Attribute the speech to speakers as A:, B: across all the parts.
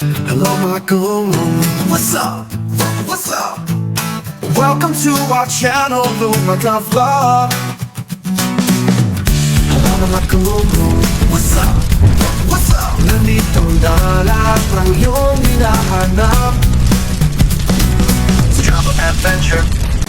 A: Hello mga guru. What's up? What's up? Welcome to our channel, Lumaga Vlog. Hello mga guru. What's up? What's up? Nandito na lahat ng iyong hinahanap sa Travel Adventure.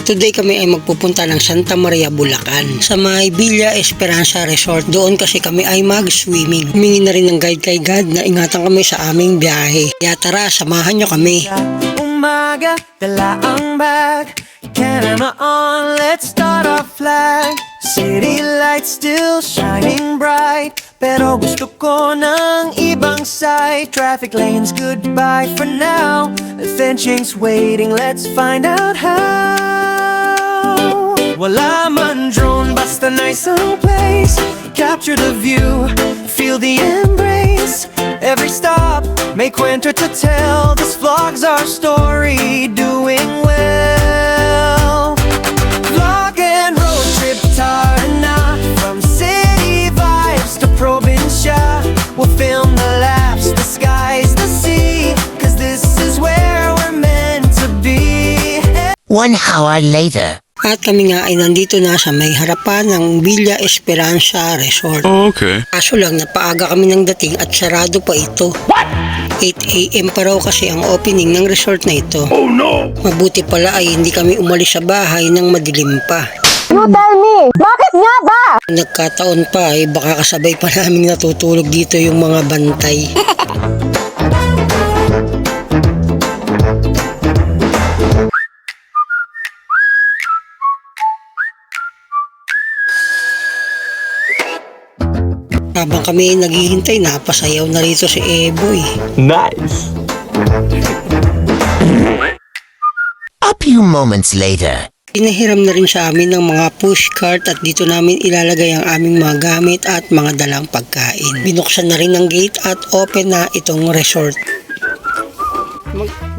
B: Today kami ay magpupunta ng Santa Maria, Bulacan sa may Villa Esperanza Resort. Doon kasi kami ay mag-swimming. Humingi na rin ng guide kay God na ingatan kami sa aming biyahe. Kaya tara, samahan nyo kami.
C: Umaga, dala ang bag, camera on, let's start our flag. City lights still shining bright, pero gusto ko ng ibang side. Traffic lanes goodbye for now, Fenching's waiting, let's find out how. Wala man drone, basta nice ang place. Capture the view, feel the embrace. Every stop, may kwento to tell. This vlog's our story, doing well. Vlog and road trip, tara na. From city vibes to probinsya, we'll film the laughs, the skies, the sea, cause this is where we're meant to be.
D: 1 hour later.
B: At kami nga ay nandito na sa may harapan ng Villa Esperanza Resort.
E: Oh, okay.
B: Kaso lang napaaga kami ng dating at sarado pa ito. What? 8 AM pa raw kasi ang opening ng resort na ito.
E: Oh no!
B: Mabuti pala ay hindi kami umalis sa bahay nang madilim pa.
F: You tell me, bakit nga ba?
B: Nagkataon pa ay baka kasabay pa naming natutulog dito yung mga bantay. Habang kami naghihintay, napasayaw na rito si Eboy.
C: Nice!
D: A few moments later.
B: Pinahiram na rin sa amin ng mga pushcart at dito namin ilalagay ang aming mga gamit at mga dalang pagkain. Binuksan na rin ang gate at open na itong resort.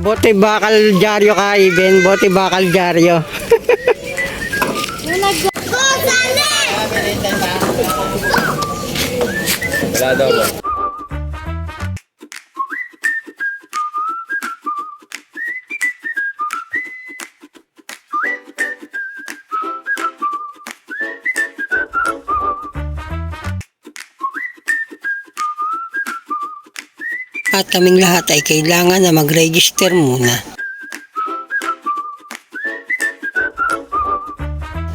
B: Bote bakal dyaryo ka, Iben. Bote bakal dyaryo. At kaming lahat ay kailangan na mag-register muna.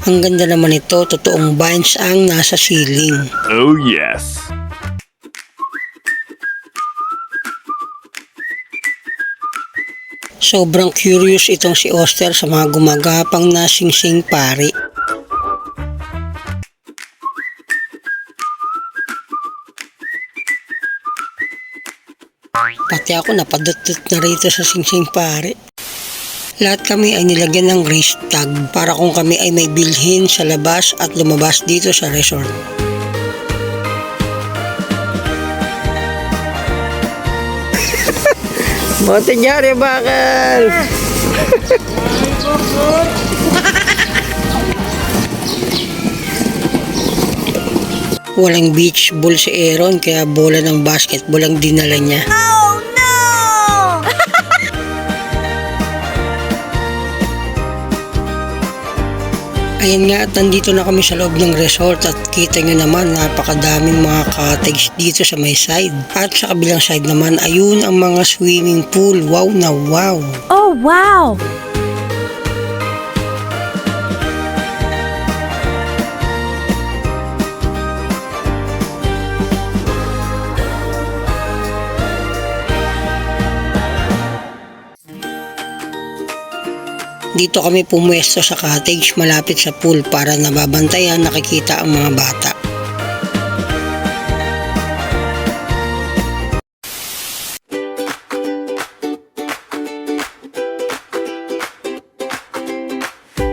B: Ang ganda naman ito, totoong vines ang nasa ceiling.
E: Oh yes!
B: Sobrang curious itong si Oster sa mga gumagapang na sing-sing pari. Pati ako napadot-dot na rito sa sing-sing pari. Lahat kami ay nilagyan ng race tag para kung kami ay may bilhin sa labas at lumabas dito sa resort. Bote dyaryo bakal! Walang beach ball si Aaron kaya bola ng basketball ang dinala niya.
F: Oh no!
B: Ayan nga at nandito na kami sa loob ng resort at kita nyo naman napakadaming mga cottage dito sa may side. At sa kabilang side naman ayun ang mga swimming pool. Wow na wow!
F: Oh wow!
B: Dito kami pumwesto sa cottage malapit sa pool para nababantayan nakikita ang mga bata.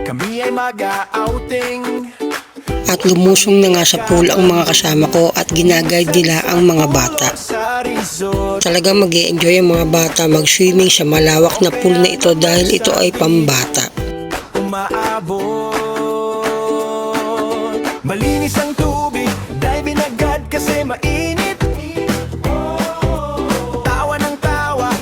C: Kami ay mag-outing.
B: At lumusong na nga sa pool ang mga kasama ko at ginaguide nila ang mga bata.
C: Sa resort,
B: Talaga mag-e-enjoy ang mga bata mag-swimming sa malawak na pool na ito dahil ito ay pambata.
C: umaabot. Malinis ang tubig, diving agad kasi mainit. Tawa ng tawa,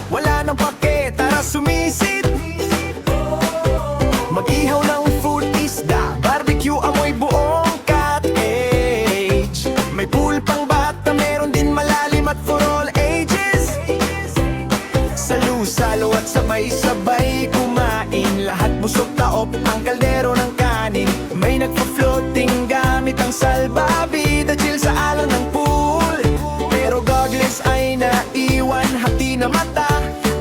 C: Sabay-sabay kumain, lahat busog taop ang kaldero ng kanin. May nagpa-floating gamit ang salbabida, chill sa alon ng pool. Pero goggles ay naiwan, hati na mata,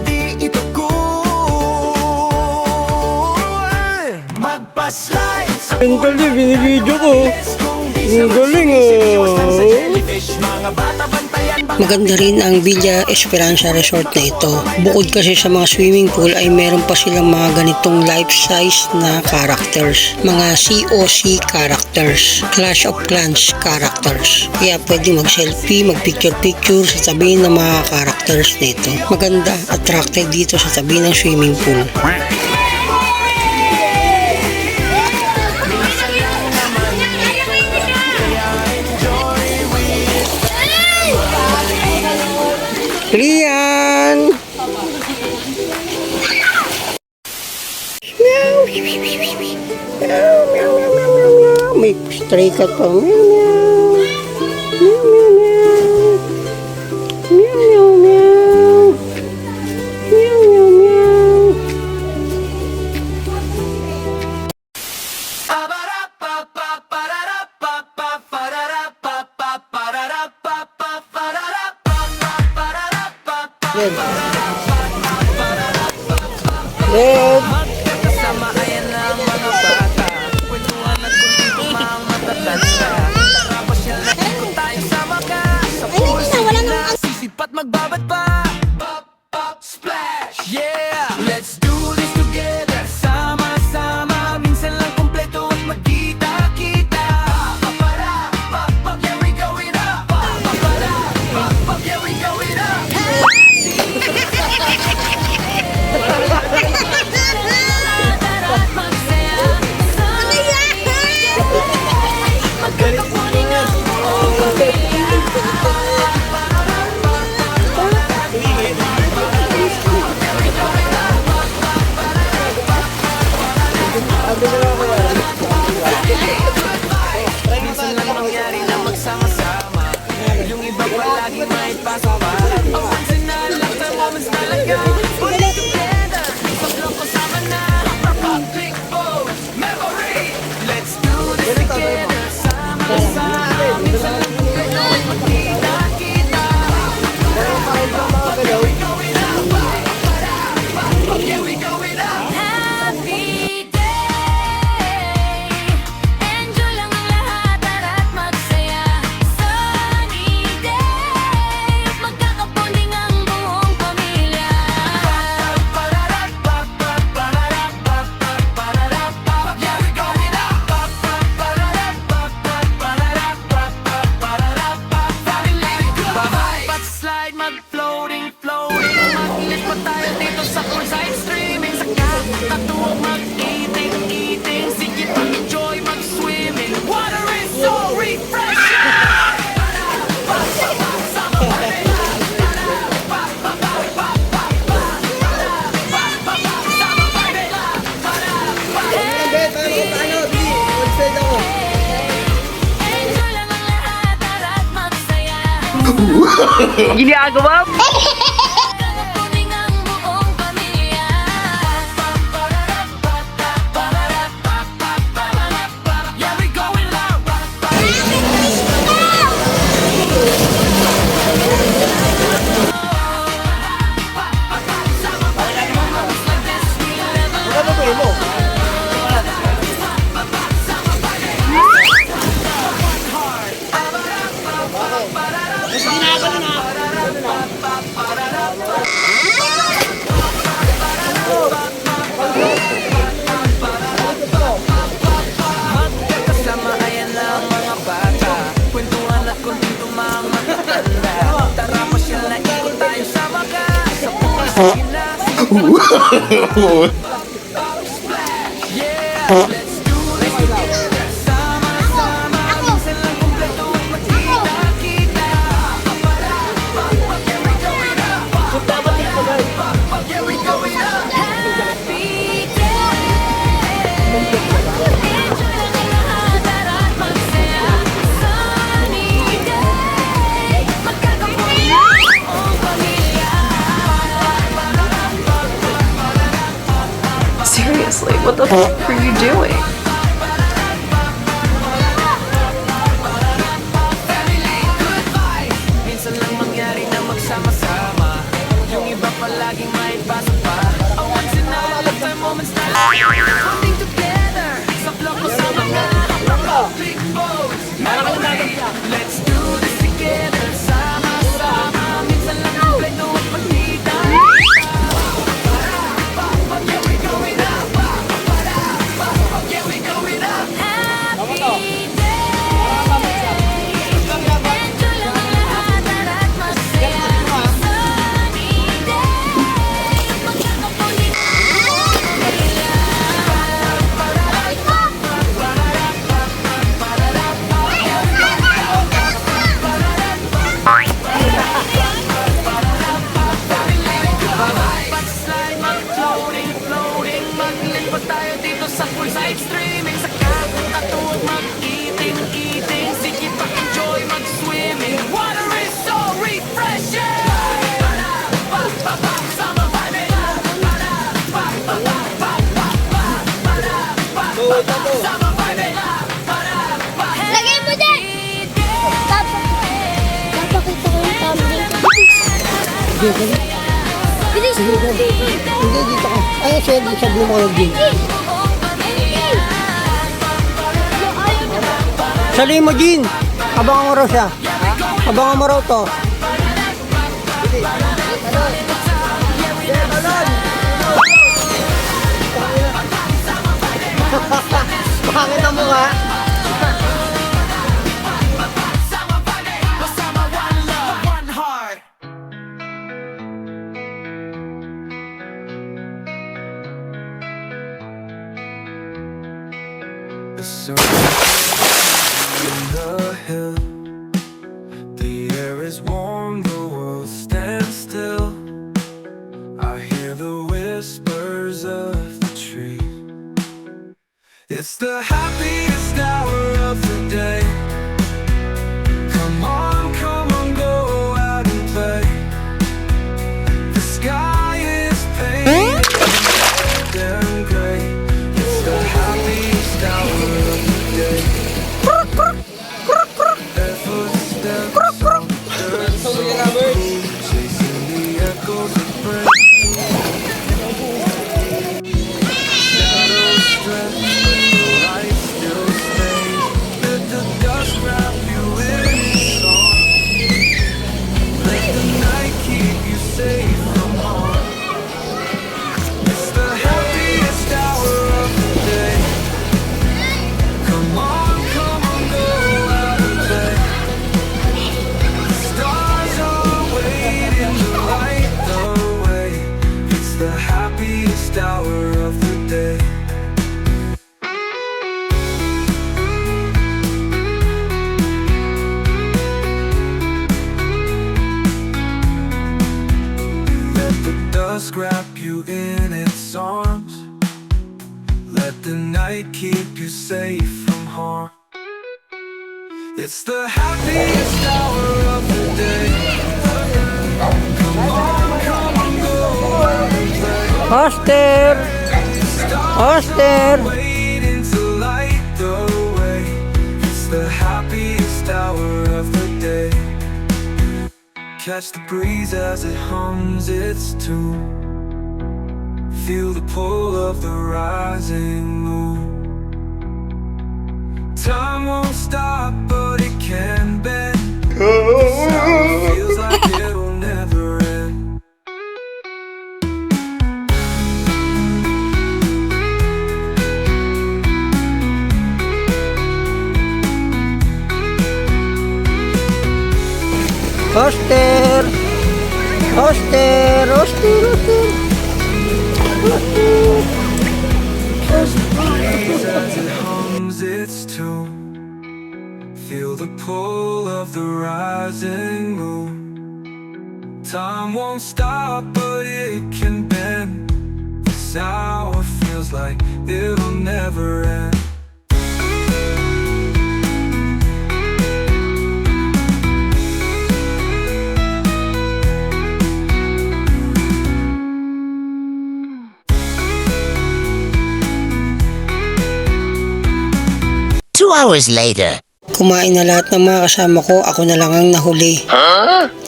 C: di ito cool. Magpa-slide sa
B: Ang galing, binibidyo ko. Ang galing,
C: mga bata bantayan ba?
B: Maganda rin ang Villa Esperanza Resort na ito. Bukod kasi sa mga swimming pool ay meron pa silang mga ganitong life-size na characters. Mga COC characters, Clash of Clans characters. Kaya pwede mag-selfie, mag-picture-picture sa tabi ng mga characters na ito. Maganda, attracted dito sa tabi ng swimming pool. Rian! Meow! Meow, meow, meow, meow, meow, meow. May stray cat pa. Meow, meow. Meow, meow, meow. Meow, meow, meow. Meow, meow, meow. Red. Red.
C: Magkakasama ayan lang mga bata, kwentuhan at kunti ang matatanda. Tara pa siya na ikot tayo sa maka, sa pool na sisipat magbabat pa. Pop, pop, splash, yeah! Let's do this together, sama-sama. Minsan lang kompleto at magkita-kita. Papara, pop, pop, yeah we going up. Papara, pop, pop, yeah we going up. Minsan lang mangyari na magsama-sama, yung iba palaging may pasama. Oh, once in a lifetime moments talaga. Put it together, sablong kasama na. Public pose, memory. Let's do this together, sama-sama. Minsan lang kompleto at magkita-kita. Here we going up, here we going up.
E: Happy day, enjoy lang ang lahat, tara't magsaya. Sunny day, magkakapunding ang buong pamilya.
C: Yeah, we going up. Slide, mag-floating, mag-ilis pa tayo dito sa poolside streaming. Sa katuwag mag-eating, sige mag-enjoy, mag-swimming. Water is so refreshing.
E: Enjoy lang ang lahat, tara't magsaya. Magkakapunding ang buong pamilya.
C: Yeah, we going loud. Magkakasama ayan lang mga bata, kwentuhan at kunting tumang matatanda. Tara pa siya na ikot tayo sa maka, sa pool sa gymnasium. Yeah, let's do this together, sama-sama. Minsan lang kompleto at magkita-kita. Papara, pop, pop, yeah we going up. Papara, pop, pop, yeah we going up.
E: Happy day, enjoy lang ang lahat, tara't magsaya. Sunny day, magkakapunding ang buong pamilya.
G: What the fuck are you doing?
C: Minsan lang mangyari na magsama-sama. Yung iba palaging may pasa pa. A once in a lifetime moments na coming together. Sa vlog ko sa mga big boys. Let's do this together. Sama-sama. Minsan lang ang plano at pagkita. Yeah, we going up. Yeah, we going up.
E: Happy day. Ito lang lahat at masaya. Sunny day. Magkakapunin
C: Slide, mag-floating, floating. Maglipat tayo dito sa poolside streaming. Sa kakatuwag mag-eating, eating. Sige pa enjoy mag-swimming. Water is so refreshing. Sama vibing. Sama vibing.
E: Lagay mo din! Papakita ko yung tumbling. Bilis mo!
B: Hindi, dito ka. Ay, sa blue mo din. Sa limousine. Abangan mo raw siya. Abangan mo raw to. Bakit ang mukha?
C: Sama one love, one heart. The sun in the hill. The air is warm, the world stands still. I hear the whispers of the tree. It's the happiest hour of the day. Come on, go out and play. The sky is painted and gray. It's the happiest hour of the day. Their footsteps on dirt so cool, chasing the echoes of rain. Shadows stretch, the light still stays. Let the dust wrap you in song. Let the night keep you safe from harm. It's the happiest hour of the day. Come on, go out and play. The stars are waiting to light the way. It's the happiest hour of the day. Let the dusk wrap you in its arms. Let the night keep you safe from harm. It's the happiest hour of the day. Come on, go out and play.
B: Hoster! Hoster!
C: Waiting to light the way. It's the happiest hour of the day. Catch the breeze as it hums its tune. Feel the pull of the rising moon. Time won't stop, but it can bend. The sound feels like it'll never end.
B: Hoster! Hoster! Hoster! Hoster!
C: Breeze as it hums its tune. Feel the pull of the rising moon. Time won't stop, but it can bend. This hour feels like it'll never end.
D: 2 hours later.
B: Kumain na lahat ng mga kasama ko, ako na lang ang nahuli.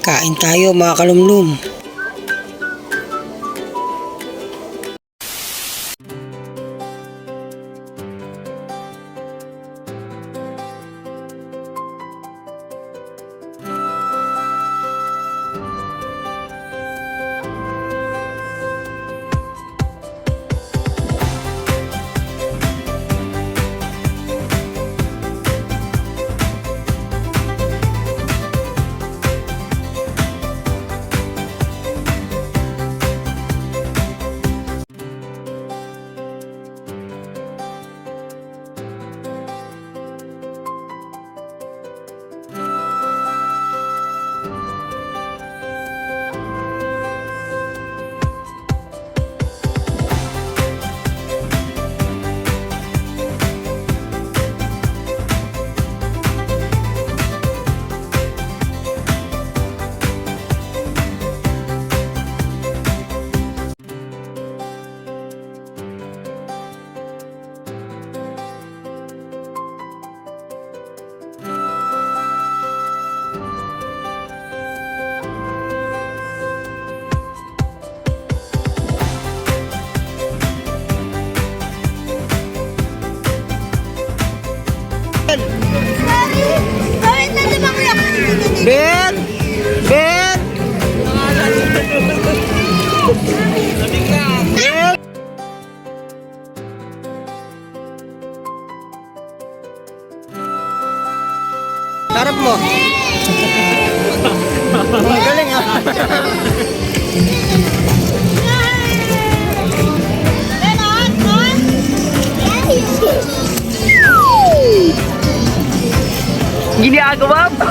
B: Kain tayo mga kalumlum. Ben! Ben! Harap mo. Galing ah. Ginagawa pa.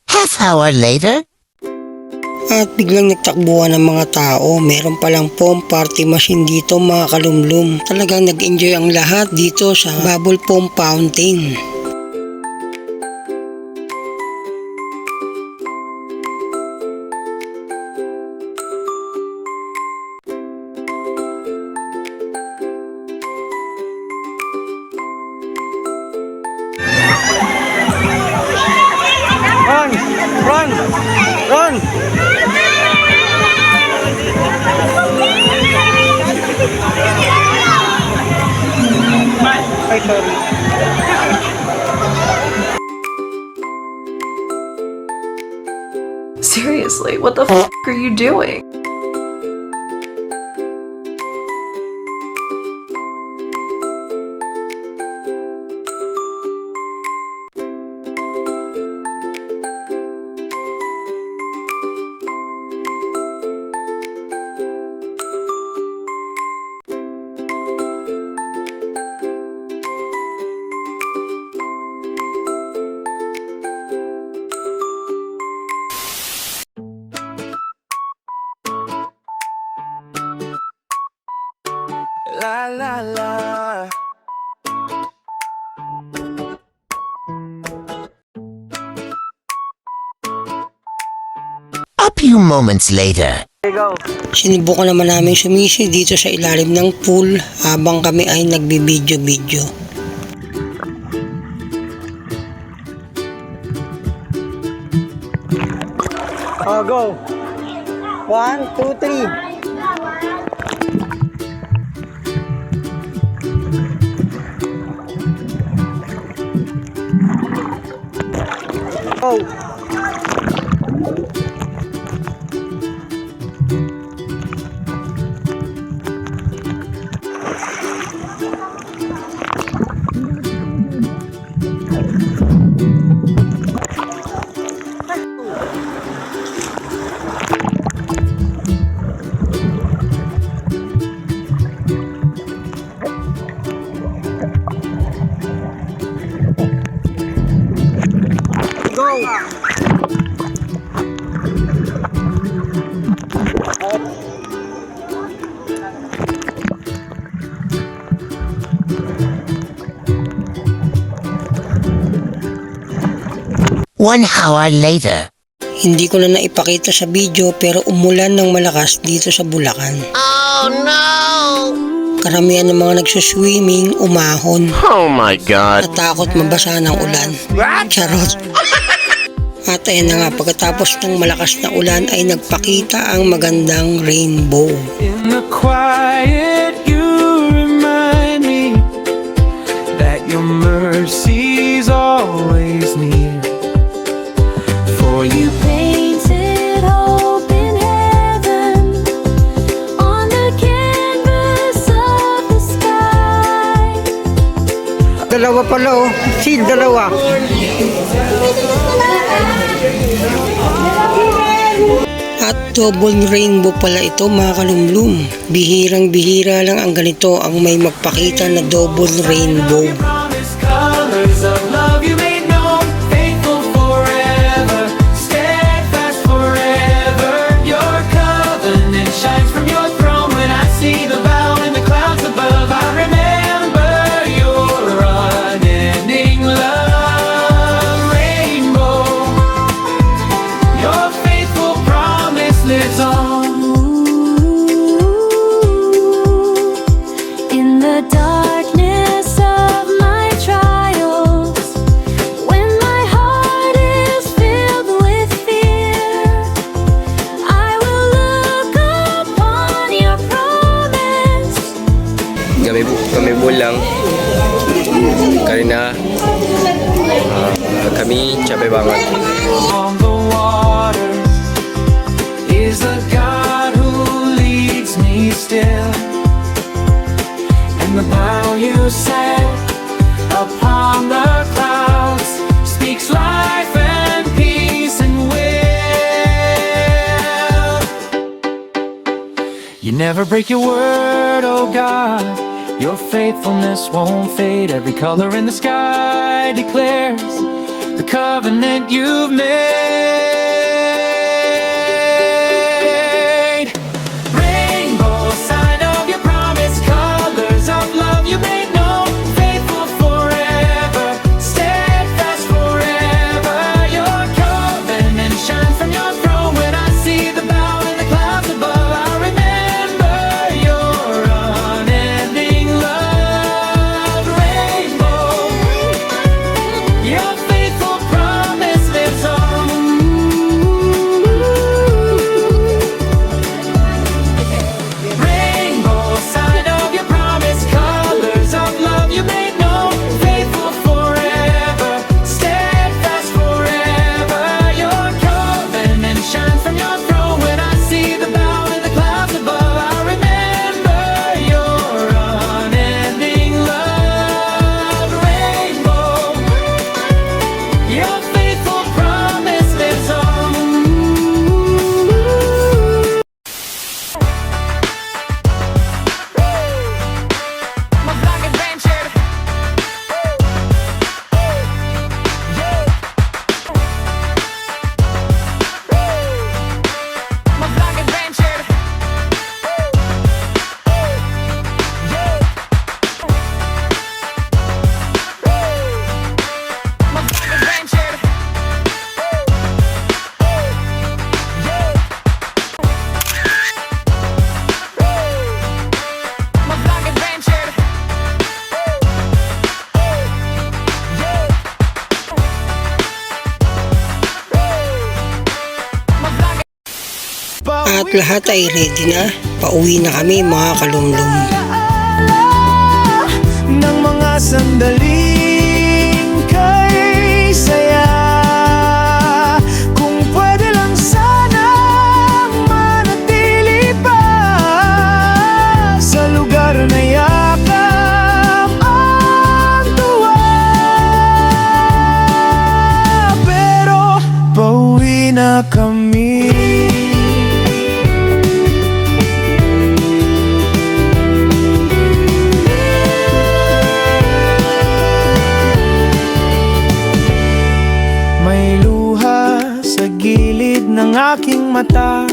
D: Half hour later.
B: At biglang nagtakbuhan ng mga tao. Meron palang foam party machine dito mga kalumlum. Talagang nag-enjoy ang lahat dito sa Bubble Foam Fountain.
C: Run! Run! Run! Ay, sorry.
G: Seriously, what the f are you doing?
C: La la la.
D: few moments later.
B: Sinubukan naman namin sumisi dito sa ilalim ng pool habang kami ay nagbibidyo-video. Oh, go! 1, 2, 3. Go!
D: One hour later.
B: Hindi ko na naipakita sa video pero umulan ng malakas dito sa Bulacan.
D: Oh no!
B: Karamihan ng mga nagsuswimming umahon.
D: Oh my God!
B: Natakot mabasa ng ulan. Charot. At ayun na nga, pagkatapos ng malakas na ulan ay nagpakita ang magandang rainbow.
C: In the quiet, you remind me that your mercy's always near. For you
E: Painted hope in heaven on the canvas of the sky.
B: Dalawa pala oh. Si dalawa. At double rainbow pala ito mga kalumlum. Bihirang-bihira lang ang ganito ang may magpakita na double rainbow.
C: promise colors of love you made known, faithful forever, steadfast forever. Your covenant shines from your throne. When I see the bow in the clouds above, I remember your unending love. Rainbow, your faithful promise lives on.
E: In the darkness of my trials, when my heart is filled with fear, I will look upon your promise.
H: Kami bulang karena kami capek banget.
C: On the water is the God who leads me still, and the bow you set upon the clouds speaks life and peace and will. You never break your word, oh God. Your faithfulness won't fade. Every color in the sky declares the covenant you've made. Rainbow, sign of your promise, colors of love you made known, faithful forever, steadfast forever. Your covenant shines from your throne. When I see the bow in the clouds above, I remember your unending love. Rainbow, your faithful promise lives on.
B: lahat ay ready na, pauwi na kami mga kalumlum.
C: Ng mga sandaling kay saya. Kung pwede lang sana manatili pa sa lugar na yakap ang tuwa. Pero pauwi na kami. May luha sa gilid ng aking mata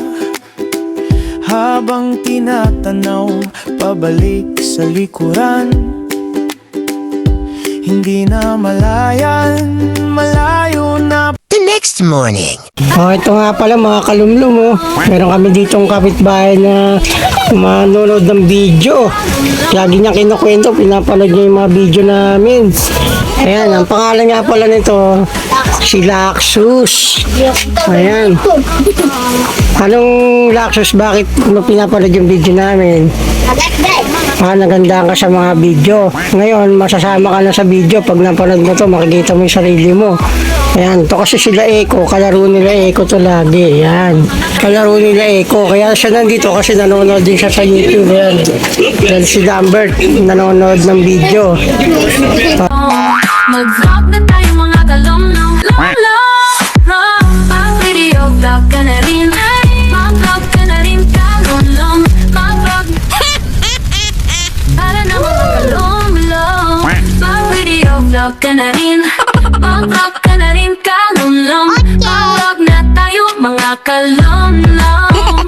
C: habang tinatanaw pabalik sa likuran. Hindi na malayan, malayo na.
D: The next morning.
B: Oh, ito nga pala mga kalumlum, oh. Meron kami ditong kapitbahay na manonood ng video. Lagi niya kinukwento, pinapanood niya yung mga video namin. Ayan, ang pangalan nga pala nito, si Laxus. Ayan. Anong Laxus, bakit mo pinapanood yung video namin? Nagandaan ka sa mga video. Ngayon, masasama ka na sa video. Pag napanood mo to, makikita mo yung sarili mo. Ayan, to kasi sila Eko, kalaro nila Eko to lagi. Ayan, kalaro nila Eko. Kaya siya nandito kasi nanonood din siya sa YouTube. Ayan, dahil si Lambert nanonood ng video.
E: Mag-vlog na tayo mga kalumlum. Pag-video vlog ka na rin. Mag-vlog ka na rin kalumlum. Mag-vlog para na mga kalumlum. Pag-video vlog ka na rin. Mag-vlog ka na rin kalumlum. Mag-vlog na tayo mga kalumlum.